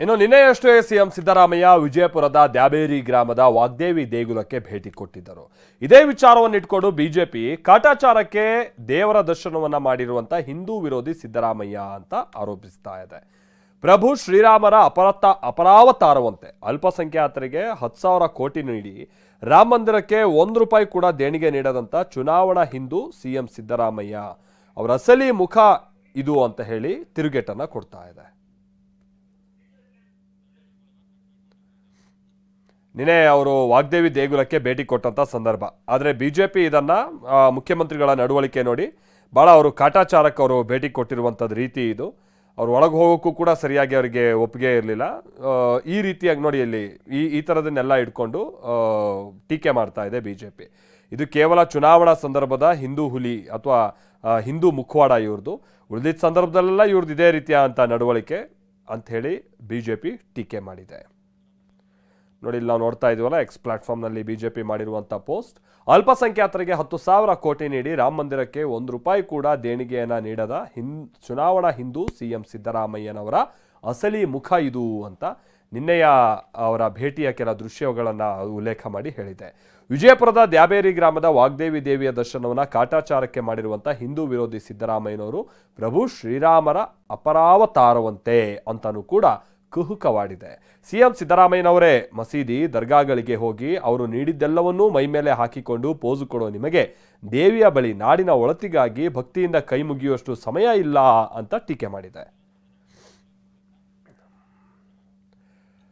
ಇನ್ನು ನಿನ್ನೆಯಷ್ಟೇ ಸಿಎಂ ಸಿದ್ದರಾಮಯ್ಯ ವಿಜಯಪುರದ ದ್ಯಾಬೇರಿ ಗ್ರಾಮದ ವಾಗ್ದೇವಿ ದೇಗುಲಕ್ಕೆ ಭೇಟಿ ಕೊಟ್ಟಿದ್ದರು. ಇದೇ ವಿಚಾರವನ್ನು ಇಟ್ಕೊಂಡು ಬಿಜೆಪಿ ಕಾಟಾಚಾರಕ್ಕೆ ದೇವರ ದರ್ಶನವನ್ನ ಮಾಡಿರುವಂತ ಹಿಂದೂ ವಿರೋಧಿ ಸಿದ್ದರಾಮಯ್ಯ ಅಂತ ಆರೋಪಿಸ್ತಾ ಇದೆ. ಪ್ರಭು ಶ್ರೀರಾಮರ ಅಪರಾವತಾರವಂತೆ ಅಲ್ಪಸಂಖ್ಯಾತರಿಗೆ 10,000 ಕೋಟಿ ನೀಡಿ ರಾಮ ಮಂದಿರಕ್ಕೆ ₹1 ಕೂಡ ದೇಣಿಗೆ ನೀಡದಂತ ಚುನಾವಣಾ ಹಿಂದೂ ಸಿಎಂ ಸಿದ್ದರಾಮಯ್ಯ ಅವರ ಅಸಲಿ ಮುಖ ಇದು ಅಂತ ಹೇಳಿ ತಿರುಗೇಟನ್ನ ಕೊಡ್ತಾ ಇದೆ. ನಿನ್ನೆ ಅವರು ವಾಗ್ದೇವಿ ದೇಗುಲಕ್ಕೆ ಭೇಟಿ ಕೊಟ್ಟಂತ ಸಂದರ್ಭ. ಆದರೆ ಬಿಜೆಪಿ ಇದನ್ನ ಮುಖ್ಯಮಂತ್ರಿಗಳ ನಡವಳಿಕೆ ನೋಡಿ ಬಹಳ ಅವರು ಕಾಟಾಚಾರಕ್ಕೆ ಅವರು ಭೇಟಿ ಕೊಟ್ಟಿರುವಂಥದ್ದು ರೀತಿ ಇದು. ಅವ್ರು ಒಳಗೆ ಹೋಗೋಕ್ಕೂ ಕೂಡ ಸರಿಯಾಗಿ ಅವರಿಗೆ ಒಪ್ಪಿಗೆ ಇರಲಿಲ್ಲ. ಈ ರೀತಿಯಾಗಿ ನೋಡಿ ಇಲ್ಲಿ ಈ ಥರದನ್ನೆಲ್ಲ ಇಟ್ಕೊಂಡು ಟೀಕೆ ಮಾಡ್ತಾ ಇದೆ ಬಿಜೆಪಿ. ಇದು ಕೇವಲ ಚುನಾವಣಾ ಸಂದರ್ಭದ ಹಿಂದೂ ಹುಲಿ ಅಥವಾ ಹಿಂದೂ ಮುಖವಾಡ ಇವ್ರದ್ದು. ಉಳಿದಿದ್ದ ಸಂದರ್ಭದಲ್ಲೆಲ್ಲ ಇವ್ರದ್ದು ಇದೇ ರೀತಿಯ ಅಂತ ನಡವಳಿಕೆ ಅಂತ ಹೇಳಿ ಬಿಜೆಪಿ ಟೀಕೆ ಮಾಡಿದೆ. ನೋಡಿ ಇಲ್ಲಿ ನಾವು ನೋಡ್ತಾ ಇದೀವಲ್ಲ, ಎಕ್ಸ್ ಪ್ಲಾಟ್ಫಾರ್ಮ್ನಲ್ಲಿ ಬಿಜೆಪಿ ಮಾಡಿರುವಂಥ ಪೋಸ್ಟ್. ಅಲ್ಪಸಂಖ್ಯಾತರಿಗೆ 10,000 ಕೋಟಿ ನೀಡಿ ರಾಮ ಮಂದಿರಕ್ಕೆ ₹1 ಕೂಡ ದೇಣಿಗೆಯನ್ನ ನೀಡದ ಚುನಾವಣಾ ಹಿಂದೂ ಸಿಎಂ ಸಿದ್ದರಾಮಯ್ಯನವರ ಅಸಲಿ ಮುಖ ಇದು ಅಂತ ನಿನ್ನೆಯ ಅವರ ಭೇಟಿಯ ಕೆಲ ದೃಶ್ಯಗಳನ್ನು ಉಲ್ಲೇಖ ಮಾಡಿ ಹೇಳಿದೆ. ವಿಜಯಪುರದ ದ್ಯಾಬೇರಿ ಗ್ರಾಮದ ವಾಗ್ದೇವಿ ದೇವಿಯ ದರ್ಶನವನ್ನ ಕಾಟಾಚಾರಕ್ಕೆ ಮಾಡಿರುವಂಥ ಹಿಂದೂ ವಿರೋಧಿ ಸಿದ್ದರಾಮಯ್ಯನವರು ಪ್ರಭು ಶ್ರೀರಾಮರ ಅಪರಾವತಾರವಂತೆ ಅಂತಲೂ ಕೂಡ ಕುಹುಕವಾಡಿದೆ. ಸಿಎಂ ಸಿದ್ದರಾಮಯ್ಯನವರೇ ಮಸೀದಿ ದರ್ಗಾಗಳಿಗೆ ಹೋಗಿ ಅವರು ನೀಡಿದ್ದೆಲ್ಲವನ್ನೂ ಮೈಮೇಲೆ ಹಾಕಿಕೊಂಡು ಪೋಸು ಕೊಡೋ ನಿಮಗೆ ದೇವಿಯ ಬಳಿ ನಾಡಿನ ಒಳತಿಗಾಗಿ ಭಕ್ತಿಯಿಂದ ಕೈ ಮುಗಿಯುವಷ್ಟು ಸಮಯ ಇಲ್ಲ ಅಂತ ಟೀಕೆ ಮಾಡಿದೆ.